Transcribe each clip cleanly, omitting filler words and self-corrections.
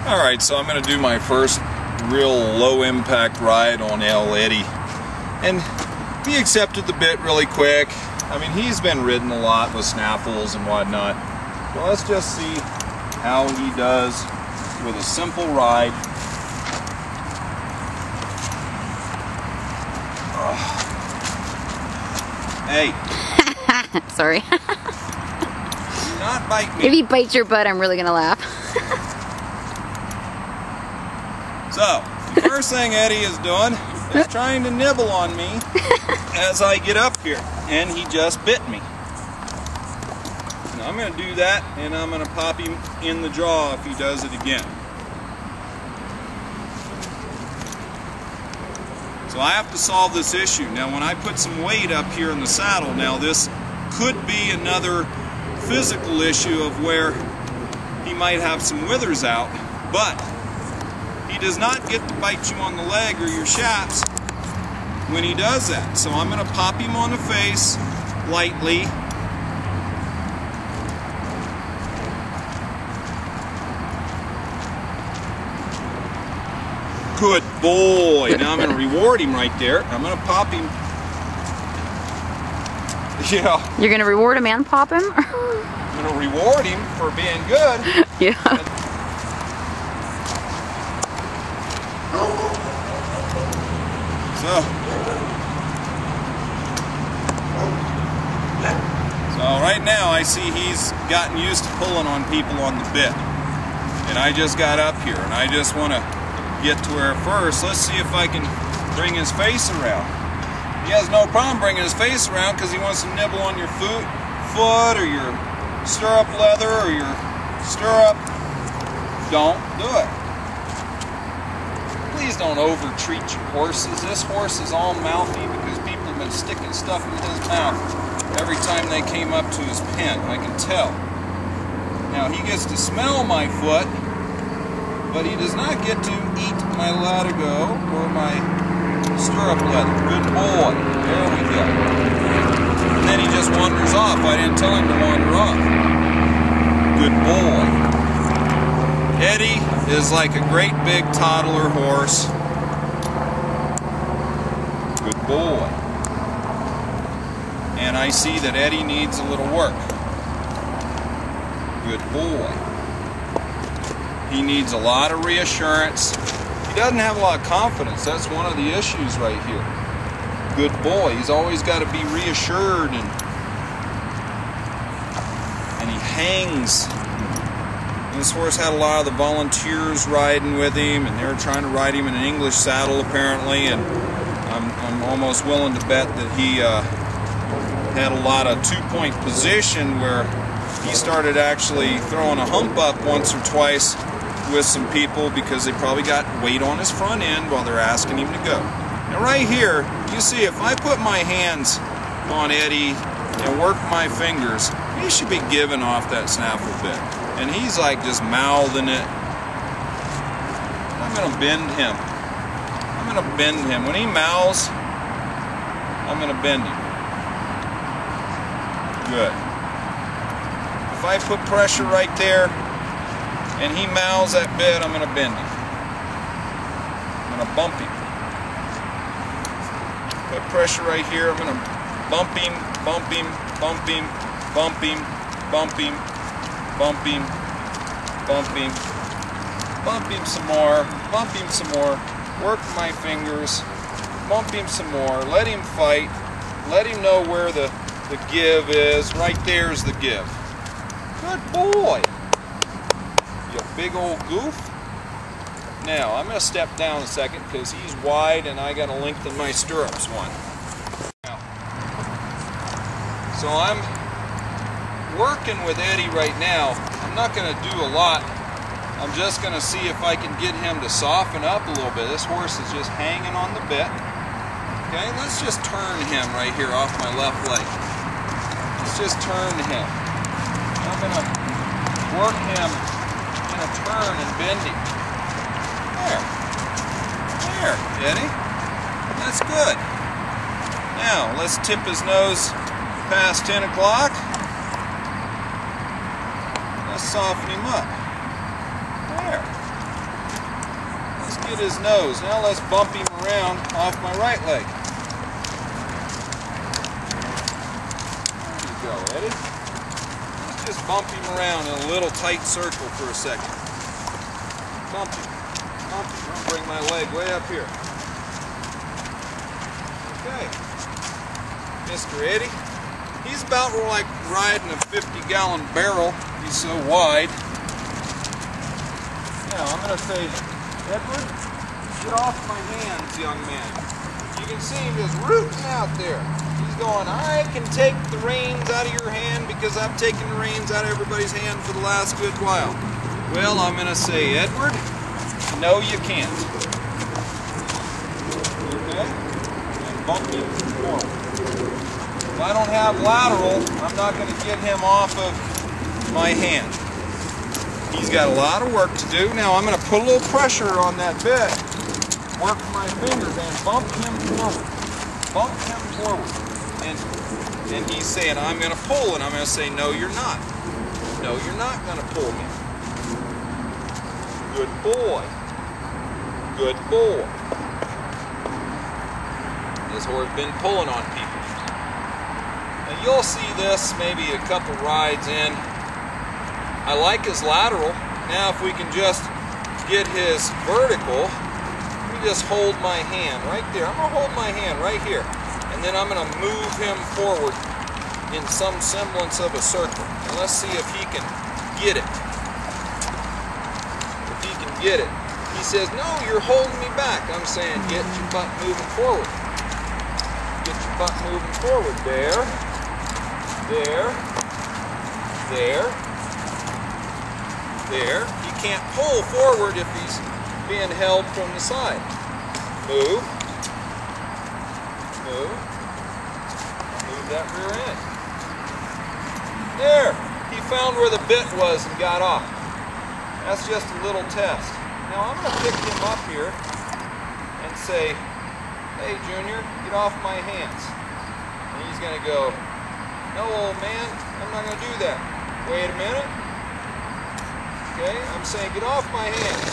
Alright, so I'm going to do my first real low impact ride on Eddie. And he accepted the bit really quick. I mean, he's been ridden a lot with snaffles and whatnot. So let's just see how he does with a simple ride. Hey. Sorry. Do not bite me. If he bites your butt, I'm really gonna laugh. So, the first thing Eddie is doing is trying to nibble on me as I get up here, and he just bit me. Now I'm going to do that, and I'm going to pop him in the jaw if he does it again. So I have to solve this issue. Now when I put some weight up here in the saddle, now this could be another physical issue of where he might have some withers out, but he does not get to bite you on the leg or your shaps when he does that. So I'm going to pop him on the face lightly. Good boy. Now I'm going to reward him right there. I'm going to pop him. Yeah. You're going to reward him and pop him? I'm going to reward him for being good. Yeah. So right now I see he's gotten used to pulling on people on the bit. And I just got up here and I just want to get to where first. Let's see if I can bring his face around. He has no problem bringing his face around because he wants to nibble on your foot or your stirrup leather or your stirrup. Don't do it. Please don't over-treat your horses. This horse is all mouthy because people have been sticking stuff in his mouth every time they came up to his pen. I can tell. Now he gets to smell my foot, but he does not get to eat my latigo or my stirrup leather. Good boy. There we go. And then he just wanders off. I didn't tell him to wander off. Good boy. Eddie is like a great big toddler horse. Good boy. And I see that Eddie needs a little work. Good boy. He needs a lot of reassurance. He doesn't have a lot of confidence. That's one of the issues right here. Good boy. He's always got to be reassured, and he hangs. This horse had a lot of the volunteers riding with him, and they were trying to ride him in an English saddle apparently, and I'm almost willing to bet that he had a lot of two-point position where he started actually throwing a hump up once or twice with some people because they probably got weight on his front end while they're asking him to go. Now right here, you see if I put my hands on Eddie and work my fingers, he should be giving off that snaffle bit. And he's like just mouthing it. I'm going to bend him. I'm going to bend him. When he mouths, I'm going to bend him. Good. If I put pressure right there and he mouths that bit, I'm going to bend him. I'm going to bump him. Put pressure right here. I'm going to bump him, bump him, bump him, bump him, bump him, bump him, bump him, bump him some more, bump him some more, work my fingers, bump him some more, let him fight, let him know where the give is. Right there's the give. Good boy. You big old goof. Now I'm going to step down a second because he's wide and I got to lengthen my stirrups one. Now, so I'm working with Eddie right now. I'm not going to do a lot. I'm just going to see if I can get him to soften up a little bit. This horse is just hanging on the bit. Okay, let's just turn him right here off my left leg. Let's just turn him. I'm going to work him in a turn and bend him. There. There, Eddie. That's good. Now, let's tip his nose past 10 o'clock. Let's soften him up. There. at his nose. Now let's bump him around off my right leg. There you go, Eddie. Let's just bump him around in a little tight circle for a second. Bump him. Bump him. I'll bring my leg way up here. Okay. Mr. Eddie. He's about like riding a 50-gallon barrel. He's so wide. Now I'm going to say, Edward, get off my hands, young man. You can see him just rooting out there. He's going, I can take the reins out of your hand because I've taken the reins out of everybody's hand for the last good while. Well, I'm going to say, Edward, no you can't. Okay? And bump him forward. If I don't have lateral, I'm not going to get him off of my hand. He's got a lot of work to do. Now I'm going to put a little pressure on that bit, work my fingers, and bump him forward. Bump him forward. And he's saying, I'm going to pull, and I'm going to say, no, you're not. No, you're not going to pull me. Good boy. Good boy. This horse has been pulling on people. Now you'll see this maybe a couple rides in. I like his lateral. Now if we can just get his vertical, let me just hold my hand right there. I'm going to hold my hand right here. And then I'm going to move him forward in some semblance of a circle. And let's see if he can get it. If he can get it. He says, no, you're holding me back. I'm saying, get your butt moving forward. Get your butt moving forward. There. There. There. There. He can't pull forward if he's being held from the side. Move. Move. Move that rear end. There. He found where the bit was and got off. That's just a little test. Now I'm going to pick him up here and say, hey Junior, get off my hands. And he's going to go, no old man, I'm not going to do that. Wait a minute. Okay, I'm saying get off my hands.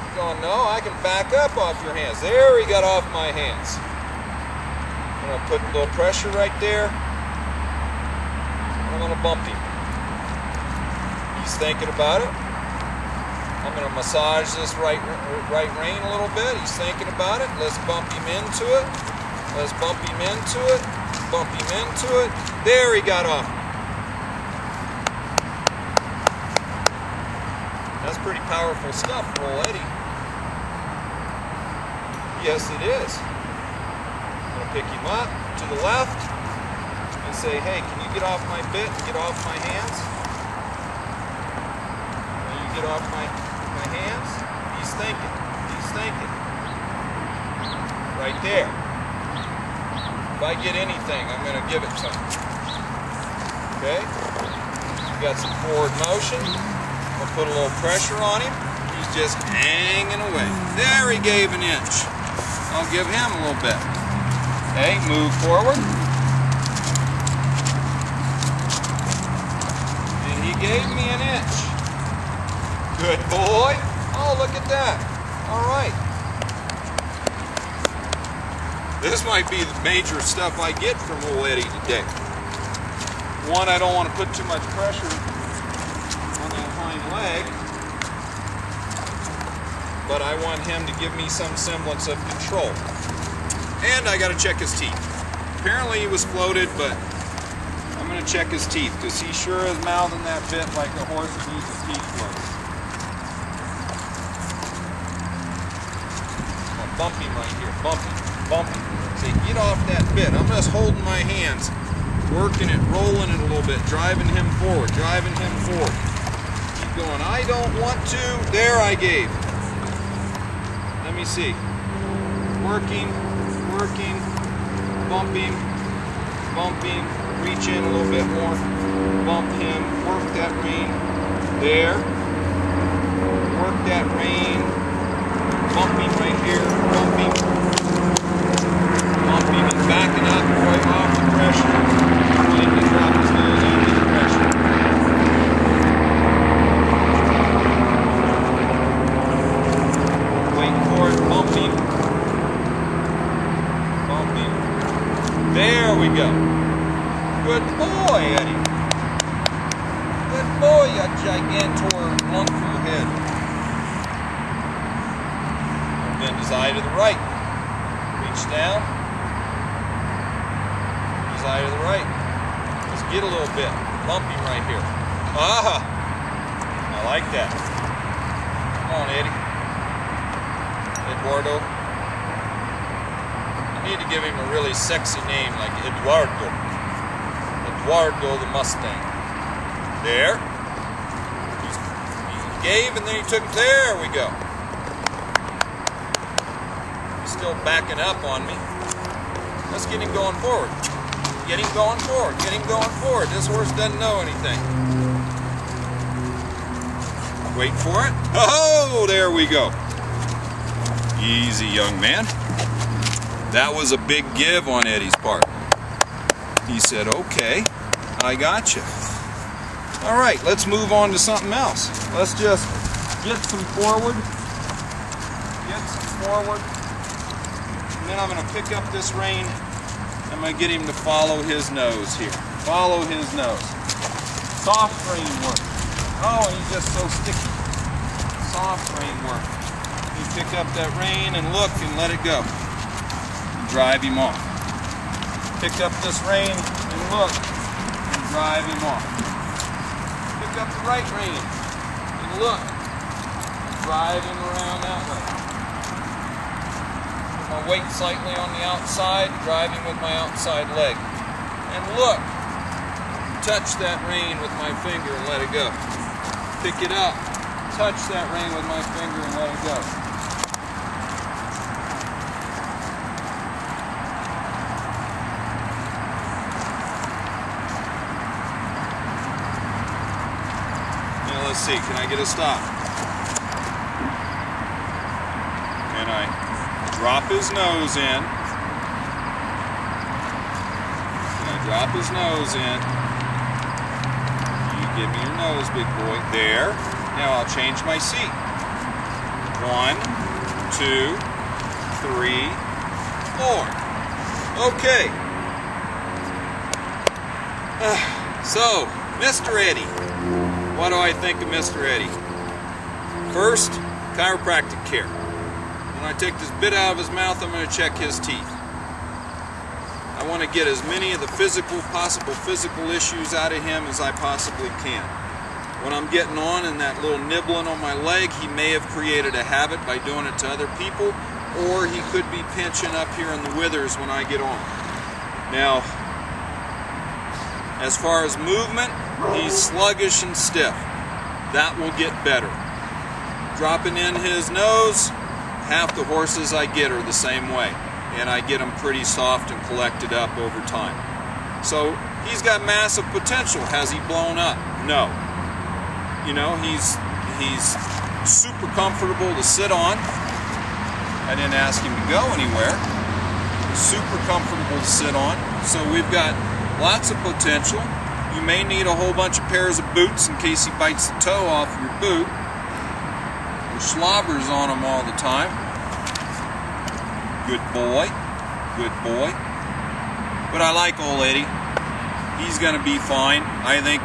He's going, no, I can back up off your hands. There, he got off my hands. I'm going to put a little pressure right there. I'm going to bump him. He's thinking about it. I'm going to massage this right rein a little bit. He's thinking about it. Let's bump him into it. Let's bump him into it. Bump him into it. There, he got off. That's pretty powerful stuff for old Eddie. Yes, it is. I'm going to pick him up to the left and say, hey, can you get off my bit and get off my hands? Can you get off my hands? He's thinking. He's thinking. Right there. If I get anything, I'm going to give it to him. Okay? We got some forward motion. I'll put a little pressure on him. He's just hanging away. There, he gave an inch. I'll give him a little bit. Okay, move forward. And he gave me an inch. Good boy. Oh, look at that. All right. This might be the major stuff I get from old Eddie today. One, I don't want to put too much pressure on that hind leg, but I want him to give me some semblance of control. And I got to check his teeth. Apparently he was floated, but I'm going to check his teeth because he sure is mouthing that bit like a horse that needs his teeth floated. I'll bump him right here. Bump him. Bump him. Say, get off that bit. I'm just holding my hands, working it, rolling it a little bit, driving him forward, driving him forward. Keep going. I don't want to. There, I gave. Let me see. Working, working, bumping, bumping, reach in a little bit more, bump him, work that rein. There. Work that rein. Bumping right here, bumping. Bumping and backing up right off the pressure. Wanting to drop his nose into the pressure. his eye to the right. Reach down. His eye to the right. Let's get a little bit. Bump him right here. Ah! I like that. Come on, Eddie. Eduardo. I need to give him a really sexy name like Eduardo. Eduardo the Mustang. There. He gave and then he took. There we go. He's still backing up on me. Let's get him going forward. Get him going forward. Get him going forward. This horse doesn't know anything. Wait for it. Oh, there we go. Easy, young man. That was a big give on Eddie's part. He said, okay, I got you. All right, let's move on to something else. Let's just get some forward. Get some forward. And then I'm going to pick up this rein. I'm going to get him to follow his nose here. Follow his nose. Soft rein work. Oh, he's just so sticky. Soft rein work. You pick up that rein and look and let it go. And drive him off. Pick up this rein and look and drive him off. Pick up the right rein and look. Drive him around that way. Put my weight slightly on the outside, drive him with my outside leg. And look. Touch that rein with my finger and let it go. Pick it up. Touch that rein with my finger and let it go. Now let's see, can I get a stop? Can I drop his nose in? Can I drop his nose in? Give me your nose, big boy. There. Now I'll change my seat. 1, 2, 3, 4. Okay. So, Mr. Eddie. What do I think of Mr. Eddie? First, chiropractic care. When I take this bit out of his mouth, I'm going to check his teeth. I want to get as many of the possible physical issues out of him as I possibly can. When I'm getting on and that little nibbling on my leg, he may have created a habit by doing it to other people, or he could be pinching up here in the withers when I get on. Now, as far as movement, he's sluggish and stiff. That will get better. Dropping in his nose, half the horses I get are the same way. And I get them pretty soft and collected up over time. So he's got massive potential. Has he blown up? No. You know, he's super comfortable to sit on. I didn't ask him to go anywhere. Super comfortable to sit on. So we've got lots of potential. You may need a whole bunch of pairs of boots in case he bites the toe off your boot. Or slobbers on him all the time. Good boy. Good boy. But I like old Eddie. He's going to be fine. I think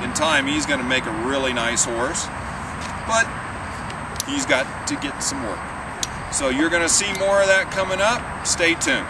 in time he's going to make a really nice horse. But he's got to get some work. So you're going to see more of that coming up. Stay tuned.